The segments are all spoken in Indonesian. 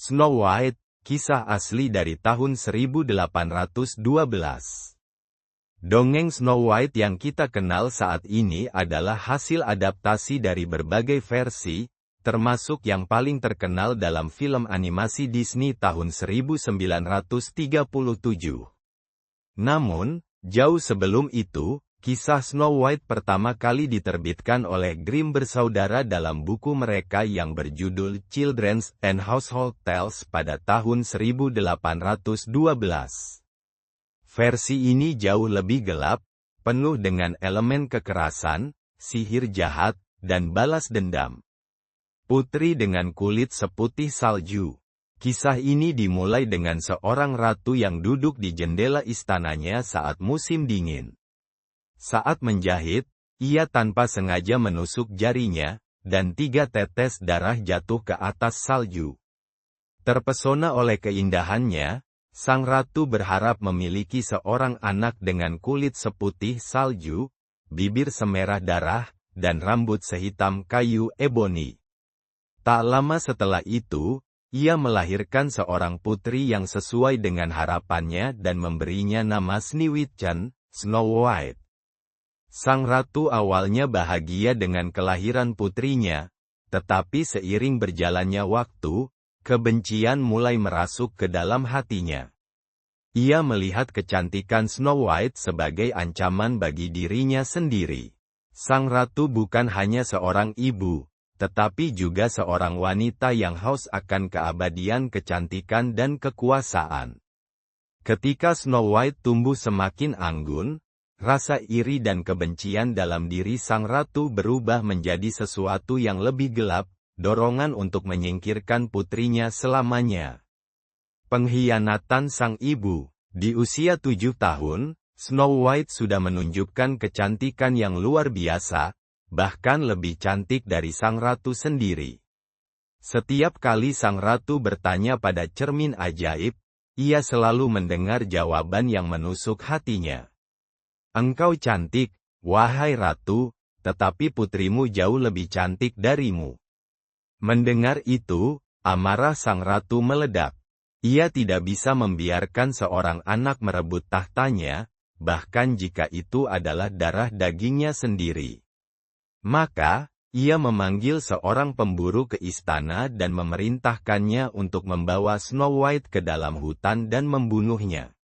Snow White, kisah asli dari tahun 1812. Dongeng Snow White yang kita kenal saat ini adalah hasil adaptasi dari berbagai versi, termasuk yang paling terkenal dalam film animasi Disney tahun 1937. Namun, jauh sebelum itu, kisah Snow White pertama kali diterbitkan oleh Grimm bersaudara dalam buku mereka yang berjudul Children's and Household Tales pada tahun 1812. Versi ini jauh lebih gelap, penuh dengan elemen kekerasan, sihir jahat, dan balas dendam. Putri dengan kulit seputih salju. Kisah ini dimulai dengan seorang ratu yang duduk di jendela istananya saat musim dingin. Saat menjahit, ia tanpa sengaja menusuk jarinya, dan 3 tetes darah jatuh ke atas salju. Terpesona oleh keindahannya, sang ratu berharap memiliki seorang anak dengan kulit seputih salju, bibir semerah darah, dan rambut sehitam kayu eboni. Tak lama setelah itu, ia melahirkan seorang putri yang sesuai dengan harapannya dan memberinya nama Sneewittchen, Snow White. Sang ratu awalnya bahagia dengan kelahiran putrinya, tetapi seiring berjalannya waktu, kebencian mulai merasuk ke dalam hatinya. Ia melihat kecantikan Snow White sebagai ancaman bagi dirinya sendiri. Sang ratu bukan hanya seorang ibu, tetapi juga seorang wanita yang haus akan keabadian kecantikan dan kekuasaan. Ketika Snow White tumbuh semakin anggun, rasa iri dan kebencian dalam diri sang ratu berubah menjadi sesuatu yang lebih gelap, dorongan untuk menyingkirkan putrinya selamanya. Pengkhianatan sang ibu. Di usia 7 tahun, Snow White sudah menunjukkan kecantikan yang luar biasa, bahkan lebih cantik dari sang ratu sendiri. Setiap kali sang ratu bertanya pada cermin ajaib, ia selalu mendengar jawaban yang menusuk hatinya. "Engkau cantik, wahai ratu, tetapi putrimu jauh lebih cantik darimu." Mendengar itu, amarah sang ratu meledak. Ia tidak bisa membiarkan seorang anak merebut tahtanya, bahkan jika itu adalah darah dagingnya sendiri. Maka, ia memanggil seorang pemburu ke istana dan memerintahkannya untuk membawa Snow White ke dalam hutan dan membunuhnya.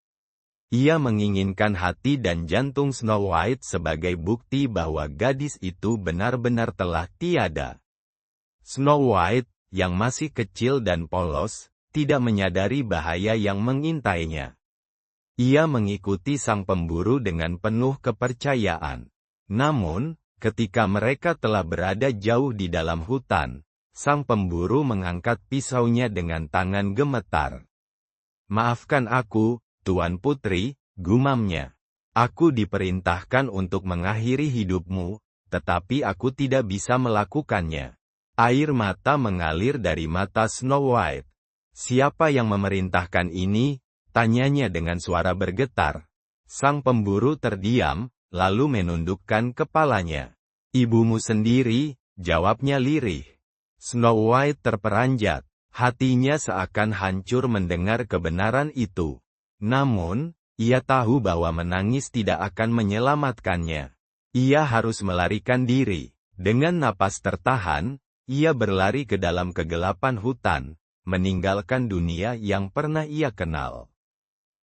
Ia menginginkan hati dan jantung Snow White sebagai bukti bahwa gadis itu benar-benar telah tiada. Snow White, yang masih kecil dan polos, tidak menyadari bahaya yang mengintainya. Ia mengikuti sang pemburu dengan penuh kepercayaan. Namun, ketika mereka telah berada jauh di dalam hutan, sang pemburu mengangkat pisaunya dengan tangan gemetar. "Maafkan aku, Tuan Putri," gumamnya. "Aku diperintahkan untuk mengakhiri hidupmu, tetapi aku tidak bisa melakukannya." Air mata mengalir dari mata Snow White. "Siapa yang memerintahkan ini?" tanyanya dengan suara bergetar. Sang pemburu terdiam, lalu menundukkan kepalanya. "Ibumu sendiri," jawabnya lirih. Snow White terperanjat. Hatinya seakan hancur mendengar kebenaran itu. Namun, ia tahu bahwa menangis tidak akan menyelamatkannya. Ia harus melarikan diri. Dengan napas tertahan, ia berlari ke dalam kegelapan hutan, meninggalkan dunia yang pernah ia kenal.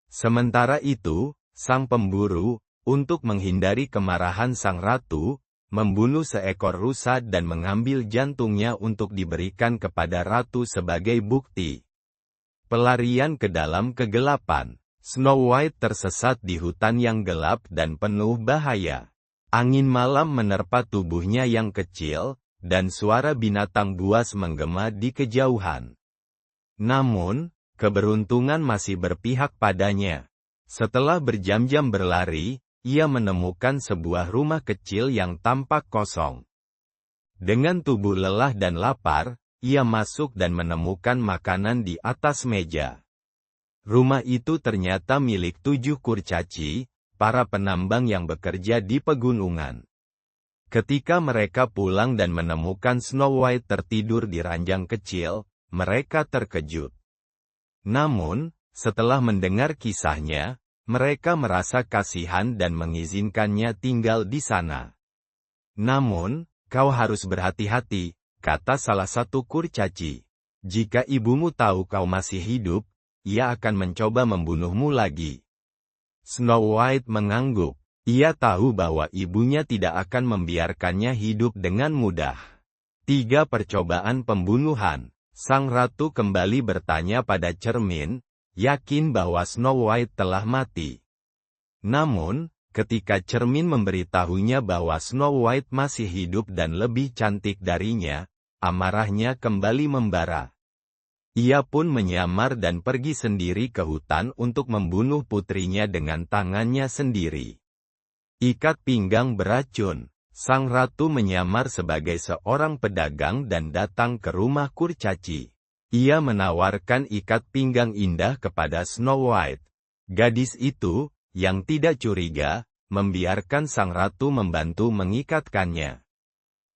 Sementara itu, sang pemburu, untuk menghindari kemarahan sang ratu, membunuh seekor rusa dan mengambil jantungnya untuk diberikan kepada ratu sebagai bukti. Pelarian ke dalam kegelapan. Snow White tersesat di hutan yang gelap dan penuh bahaya. Angin malam menerpa tubuhnya yang kecil, dan suara binatang buas menggema di kejauhan. Namun, keberuntungan masih berpihak padanya. Setelah berjam-jam berlari, ia menemukan sebuah rumah kecil yang tampak kosong. Dengan tubuh lelah dan lapar, ia masuk dan menemukan makanan di atas meja. Rumah itu ternyata milik 7 kurcaci, para penambang yang bekerja di pegunungan. Ketika mereka pulang dan menemukan Snow White tertidur di ranjang kecil, mereka terkejut. Namun, setelah mendengar kisahnya, mereka merasa kasihan dan mengizinkannya tinggal di sana. Namun, kau harus berhati-hati, kata salah satu kurcaci. Jika ibumu tahu kau masih hidup, ia akan mencoba membunuhmu lagi. Snow White mengangguk. Ia tahu bahwa ibunya tidak akan membiarkannya hidup dengan mudah. 3 percobaan pembunuhan. Sang ratu kembali bertanya pada cermin, yakin bahwa Snow White telah mati. Namun, ketika cermin memberitahunya bahwa Snow White masih hidup dan lebih cantik darinya, amarahnya kembali membara. Ia pun menyamar dan pergi sendiri ke hutan untuk membunuh putrinya dengan tangannya sendiri. Ikat pinggang beracun. Sang ratu menyamar sebagai seorang pedagang dan datang ke rumah kurcaci. Ia menawarkan ikat pinggang indah kepada Snow White. Gadis itu, yang tidak curiga, membiarkan sang ratu membantu mengikatkannya.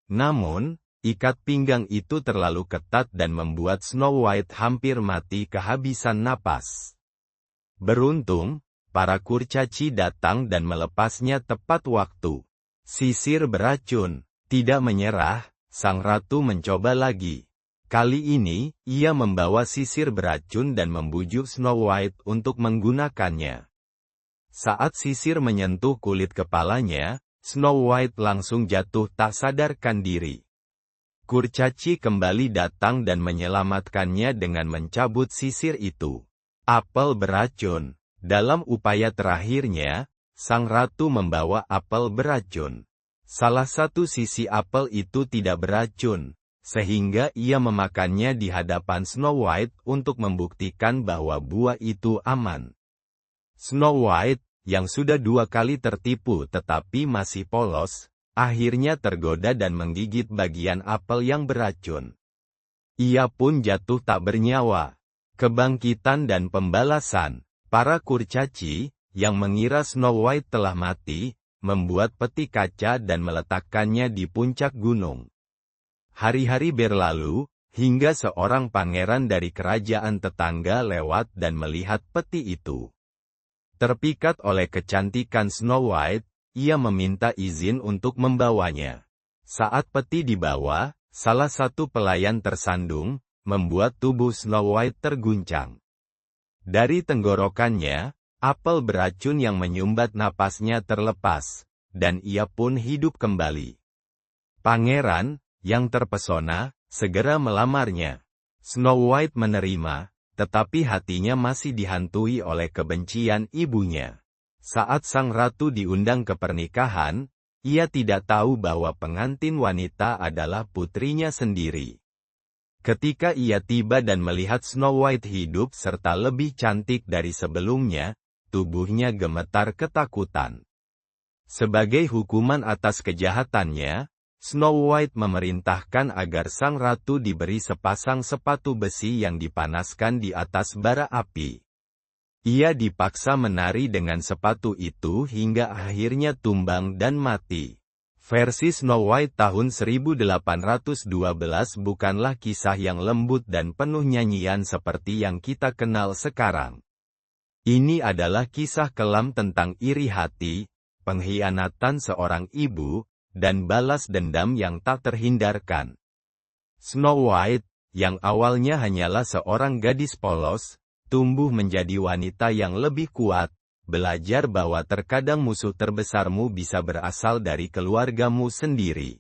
Namun, ikat pinggang itu terlalu ketat dan membuat Snow White hampir mati kehabisan napas. Beruntung, para kurcaci datang dan melepasnya tepat waktu. Sisir beracun. Tidak menyerah, sang ratu mencoba lagi. Kali ini, ia membawa sisir beracun dan membujuk Snow White untuk menggunakannya. Saat sisir menyentuh kulit kepalanya, Snow White langsung jatuh tak sadarkan diri. Kurcaci kembali datang dan menyelamatkannya dengan mencabut sisir itu. Apel beracun. Dalam upaya terakhirnya, sang ratu membawa apel beracun. Salah satu sisi apel itu tidak beracun, sehingga ia memakannya di hadapan Snow White untuk membuktikan bahwa buah itu aman. Snow White, yang sudah 2 kali tertipu tetapi masih polos, akhirnya tergoda dan menggigit bagian apel yang beracun. Ia pun jatuh tak bernyawa. Kebangkitan dan pembalasan. Para kurcaci, yang mengira Snow White telah mati, membuat peti kaca dan meletakkannya di puncak gunung. Hari-hari berlalu, hingga seorang pangeran dari kerajaan tetangga lewat dan melihat peti itu. Terpikat oleh kecantikan Snow White, ia meminta izin untuk membawanya. Saat peti dibawa, salah satu pelayan tersandung, membuat tubuh Snow White terguncang. Dari tenggorokannya, apel beracun yang menyumbat napasnya terlepas, dan ia pun hidup kembali. Pangeran, yang terpesona, segera melamarnya. Snow White menerima, tetapi hatinya masih dihantui oleh kebencian ibunya. Saat sang ratu diundang ke pernikahan, ia tidak tahu bahwa pengantin wanita adalah putrinya sendiri. Ketika ia tiba dan melihat Snow White hidup serta lebih cantik dari sebelumnya, tubuhnya gemetar ketakutan. Sebagai hukuman atas kejahatannya, Snow White memerintahkan agar sang ratu diberi sepasang sepatu besi yang dipanaskan di atas bara api. Ia dipaksa menari dengan sepatu itu hingga akhirnya tumbang dan mati. Versi Snow White tahun 1812 bukanlah kisah yang lembut dan penuh nyanyian seperti yang kita kenal sekarang. Ini adalah kisah kelam tentang iri hati, pengkhianatan seorang ibu, dan balas dendam yang tak terhindarkan. Snow White, yang awalnya hanyalah seorang gadis polos, tumbuh menjadi wanita yang lebih kuat, belajar bahwa terkadang musuh terbesarmu bisa berasal dari keluargamu sendiri.